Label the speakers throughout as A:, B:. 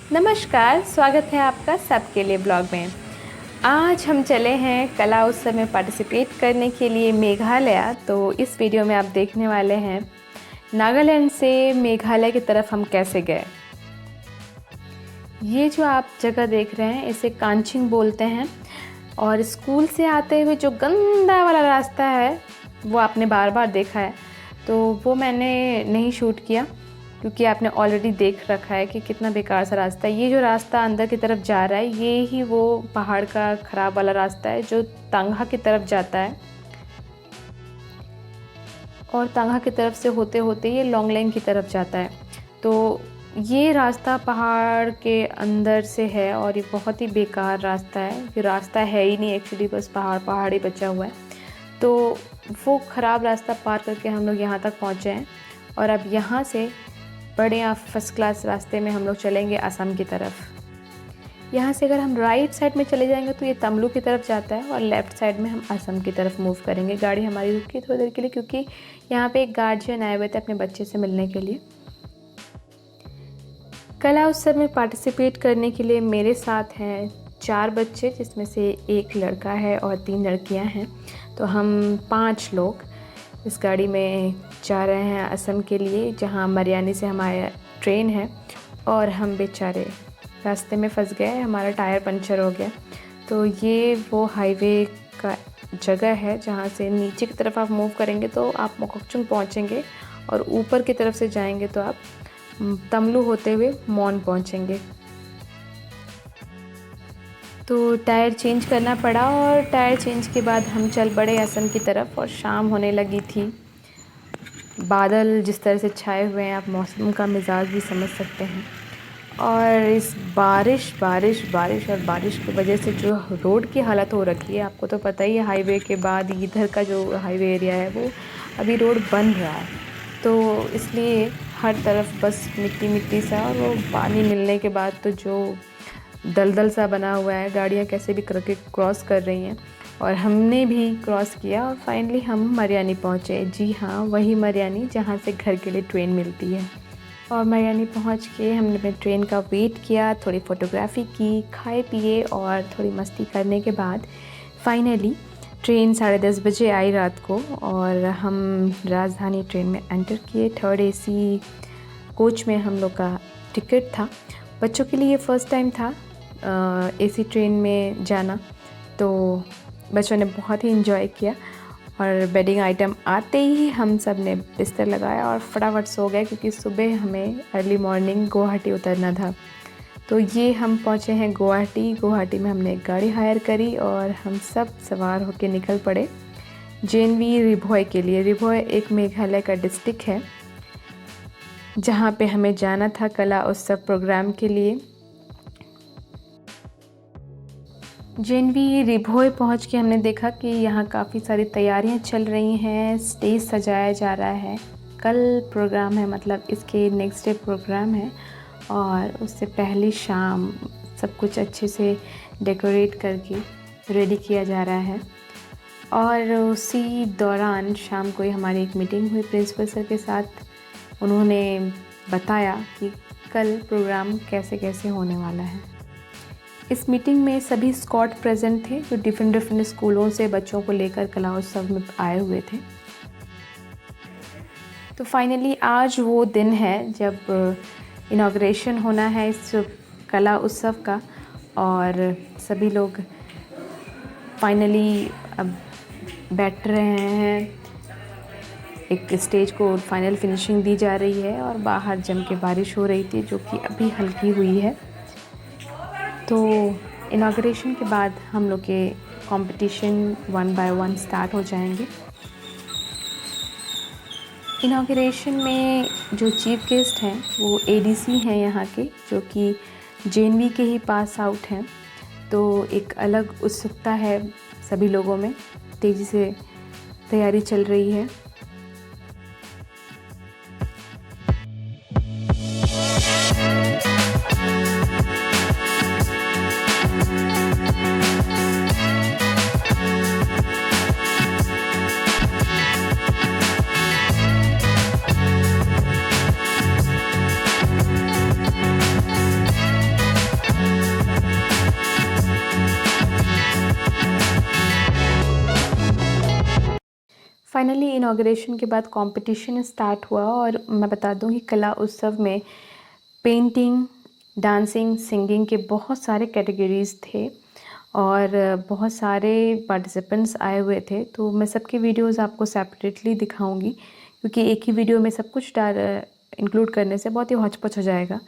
A: नमस्कार, स्वागत है आपका सबके लिए ब्लॉग में। आज हम चले हैं कला उत्सव में पार्टिसिपेट करने के लिए मेघालय। तो इस वीडियो में आप देखने वाले हैं नागालैंड से मेघालय की तरफ हम कैसे गए। ये जो आप जगह देख रहे हैं इसे कांचिंग बोलते हैं और स्कूल से आते हुए जो गंदा वाला रास्ता है वो आपने बार बार देखा है, तो वो मैंने नहीं शूट किया क्योंकि आपने ऑलरेडी देख रखा है कि कितना बेकार सा रास्ता है। ये जो रास्ता अंदर की तरफ जा रहा है ये ही वो पहाड़ का ख़राब वाला रास्ता है जो तांगा की तरफ जाता है और तांगा की तरफ से होते होते ये लॉन्गलेंग की तरफ जाता है। तो ये रास्ता पहाड़ के अंदर से है और ये बहुत ही बेकार रास्ता है। ये रास्ता है ही नहीं एक्चुअली, बस पहाड़ ही बचा हुआ है। तो वो ख़राब रास्ता पार करके हम लोग यहाँ तक पहुँचे हैं और अब यहाँ से बढ़िया फर्स्ट क्लास रास्ते में हम लोग चलेंगे असम की तरफ। यहाँ से अगर हम राइट साइड में चले जाएंगे तो ये तमलू की तरफ जाता है और लेफ़्ट साइड में हम असम की तरफ मूव करेंगे। गाड़ी हमारी रुकी थोड़ी देर के लिए क्योंकि यहाँ पे एक गार्जियन आए हुए थे अपने बच्चे से मिलने के लिए। कला उत्सव में पार्टिसिपेट करने के लिए मेरे साथ हैं 4 बच्चे, जिसमें से 1 लड़का है और 3 लड़कियाँ हैं। तो हम 5 लोग इस गाड़ी में जा रहे हैं असम के लिए, जहां मरियानी से हमारा ट्रेन है और हम बेचारे रास्ते में फंस गए, हमारा टायर पंचर हो गया। तो ये वो हाईवे का जगह है जहां से नीचे की तरफ आप मूव करेंगे तो आप मोकोकचुंग पहुंचेंगे और ऊपर की तरफ से जाएंगे तो आप तमलू होते हुए मौन पहुंचेंगे। तो टायर चेंज करना पड़ा और टायर चेंज के बाद हम चल पड़े असम की तरफ और शाम होने लगी थी। बादल जिस तरह से छाए हुए हैं आप मौसम का मिजाज भी समझ सकते हैं। और इस बारिश की वजह से जो रोड की हालत हो रखी है, आपको तो पता ही है हाईवे के बाद इधर का जो हाईवे एरिया है वो अभी रोड बन रहा है, तो इसलिए हर तरफ बस मिट्टी सा, और वो पानी मिलने के बाद तो जो दलदल सा बना हुआ है, गाड़ियाँ कैसे भी करके क्रॉस कर रही हैं और हमने भी क्रॉस किया और फाइनली हम मरियानी पहुँचे। जी हाँ, वही मरियानी जहाँ से घर के लिए ट्रेन मिलती है। और मरियानी पहुँच के हमने ट्रेन का वेट किया, थोड़ी फ़ोटोग्राफी की, खाए पिए और थोड़ी मस्ती करने के बाद फाइनली ट्रेन 10:30 बजे आई रात को और हम राजधानी ट्रेन में एंटर किए। 3rd AC कोच में हम लोग का टिकट था। बच्चों के लिए ये फ़र्स्ट टाइम था AC ट्रेन में जाना, तो बच्चों ने बहुत ही इन्जॉय किया। और बेडिंग आइटम आते ही हम सब ने बिस्तर लगाया और फटाफट सो गए क्योंकि सुबह हमें अर्ली मॉर्निंग गुवाहाटी उतरना था। तो ये हम पहुँचे हैं गुवाहाटी में हमने एक गाड़ी हायर करी और हम सब सवार होकर निकल पड़े JNV रिभोय के लिए। रिभोय एक मेघालय का डिस्ट्रिक्ट है जहाँ पे हमें जाना था कला उत्सव प्रोग्राम के लिए। JNV रिभोय पहुँच के हमने देखा कि यहाँ काफ़ी सारी तैयारियाँ चल रही हैं, स्टेज सजाया जा रहा है। कल प्रोग्राम है, मतलब इसके नेक्स्ट डे प्रोग्राम है और उससे पहली शाम सब कुछ अच्छे से डेकोरेट करके रेडी किया जा रहा है। और उसी दौरान शाम को ही हमारी एक मीटिंग हुई प्रिंसिपल सर के साथ। उन्होंने बताया कि कल प्रोग्राम कैसे कैसे होने वाला है। इस मीटिंग में सभी स्कॉट प्रेजेंट थे जो डिफरेंट स्कूलों से बच्चों को लेकर कला उत्सव में आए हुए थे। तो फाइनली आज वो दिन है जब इनॉग्रेशन होना है इस कला उत्सव का और सभी लोग फाइनली अब बैठ रहे हैं। एक स्टेज को फाइनल फिनिशिंग दी जा रही है और बाहर जम के बारिश हो रही थी जो कि अभी हल्की हुई है। तो इनॉग्रेशन के बाद हम लोग के कंपटीशन 1 by 1 स्टार्ट हो जाएंगे। इनॉग्रेशन में जो चीफ गेस्ट हैं वो ADC हैं यहाँ के, जो कि JNV के ही पास आउट हैं। तो एक अलग उत्सुकता है सभी लोगों में, तेज़ी से तैयारी चल रही है। फाइनली इनॉग्रेशन के बाद कंपटीशन स्टार्ट हुआ और मैं बता दूं कि कला उत्सव में पेंटिंग, डांसिंग, सिंगिंग के बहुत सारे कैटेगरीज़ थे और बहुत सारे पार्टिसिपेंट्स आए हुए थे। तो मैं सबकी वीडियोस आपको सेपरेटली दिखाऊंगी क्योंकि एक ही वीडियो में सब कुछ इंक्लूड करने से बहुत ही हौच-पौच हो जाएगा।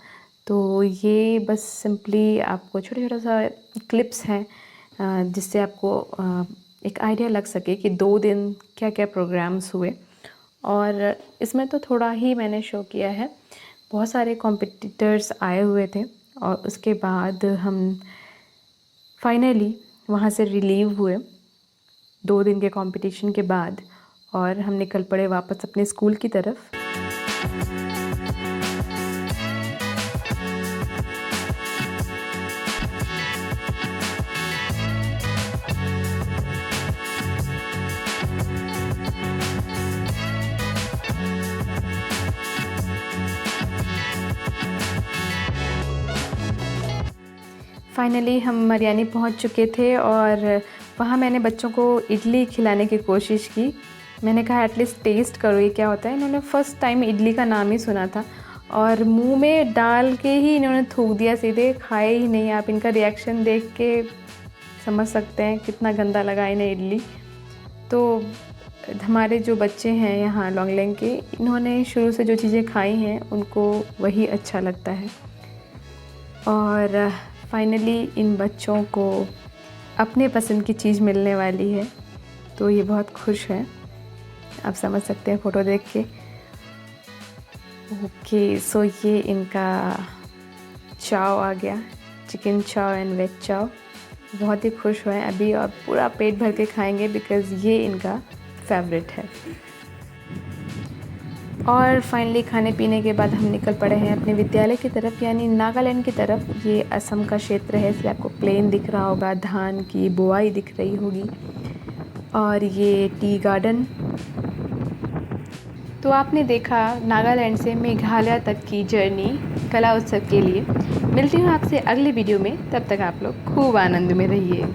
A: तो ये बस सिंपली आपको छोटा-छोटा सा क्लिप्स हैं जिससे आपको एक आइडिया लग सके कि 2 दिन क्या-क्या प्रोग्राम्स हुए। और इसमें तो थोड़ा ही मैंने शो किया है, बहुत सारे कॉम्पिटिटर्स आए हुए थे और उसके बाद हम फाइनली वहाँ से रिलीव हुए 2 दिन के कंपटीशन के बाद और हम निकल पड़े वापस अपने स्कूल की तरफ। फाइनली हम मरियानी पहुंच चुके थे और वहाँ मैंने बच्चों को इडली खिलाने की कोशिश की। मैंने कहा एटलीस्ट टेस्ट करो ये क्या होता है। इन्होंने फ़र्स्ट टाइम इडली का नाम ही सुना था और मुंह में डाल के ही इन्होंने थूक दिया, सीधे खाए ही नहीं। आप इनका रिएक्शन देख के समझ सकते हैं कितना गंदा लगा इन्हें इडली। तो हमारे जो बच्चे हैं यहाँ लॉन्गलेंग के, इन्होंने शुरू से जो चीज़ें खाई हैं उनको वही अच्छा लगता है। और फाइनली इन बच्चों को अपने पसंद की चीज़ मिलने वाली है तो ये बहुत खुश हैं, आप समझ सकते हैं फ़ोटो देख के। ओके, सो ये इनका चाव आ गया, चिकन चाव एंड वेज चाव। बहुत ही खुश हुए अभी और पूरा पेट भर के खाएंगे बिकॉज़ ये इनका फेवरेट है। और फाइनली खाने पीने के बाद हम निकल पड़े हैं अपने विद्यालय की तरफ, यानी नागालैंड की तरफ। ये असम का क्षेत्र है इसलिए आपको प्लेन दिख रहा होगा, धान की बुआई दिख रही होगी और ये टी गार्डन। तो आपने देखा नागालैंड से मेघालय तक की जर्नी कला उत्सव के लिए। मिलती हूँ आपसे अगले वीडियो में, तब तक आप लोग खूब आनंद में रहिए।